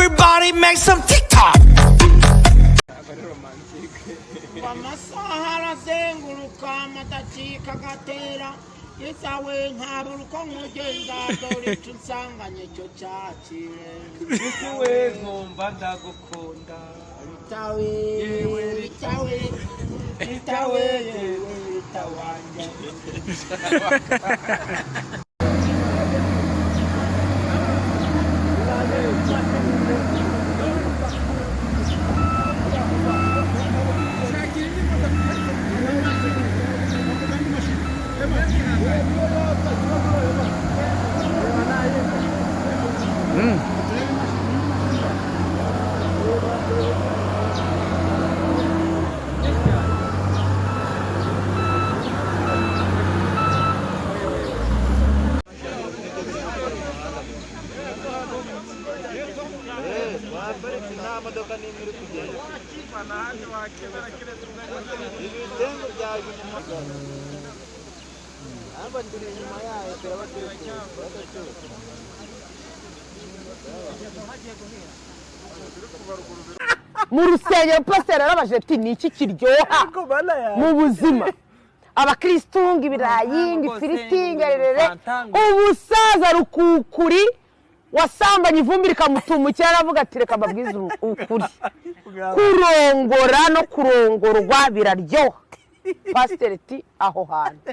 Everybody make some TikTok. Amasaha arazenguruka amadakika agatera yesawe nkaburuko nkugenda dore icyo nsanganye cyo cyakire we nkumva ndagukunda itawe yewe itawe itawe yewe itawanje mu rusengero pasiteri arabaje ati ni iki kiryoha mu buzima abakristo ng'ibirayi ng'ifiriti ng'erere ubusaza rukukuri wasambanye ivumbi rikamutumukira aravuga ati reka mbabwize ukuri kurongora no kurongorwa biraryoha pasiteri ati aho hantu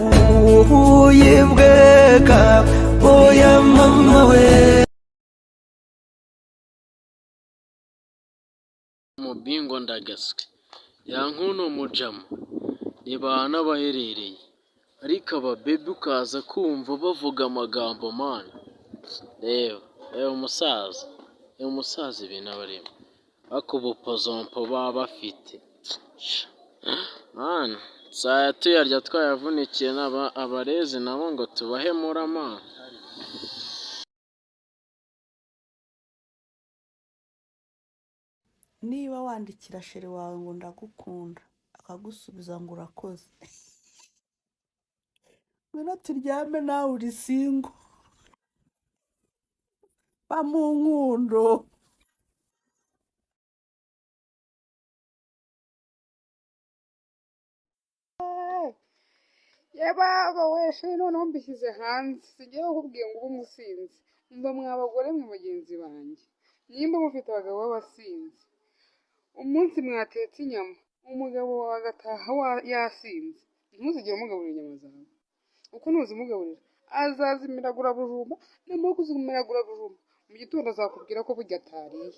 nagukuye mbega oya mama we mubingo ndagaswe yankuno mujama nibana baherereye ariko ababebe ukaza kumva bavuga amagambo mana reba umusaza ibintu abarimo akubupozompo baba bafite mana saya tuyarya twayavunikiye abarezi nabo ngo tubahemura mana niba wandikira sheri wawe ngo ndagukunda akagusubiza ngo urakoze ngwino turyame nawe uri singo bamunkundo yababa weshe noneho mbishyize hanze sigiye kukubwiye ngo ube umusinzi mba mwabagore mu bagenzi banjye nimba mufite abagabo b'abasinzi umunsi mwatetse inyama umugabo wawe agataha yasinze ntuzigere umugaburira inyama zawe uko ntuzimugaburira azazimiragura bujumba namara kuzimiragura bujumba mu gitondo azakubwira ko burya atariye.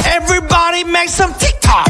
Everybody make some TikTok.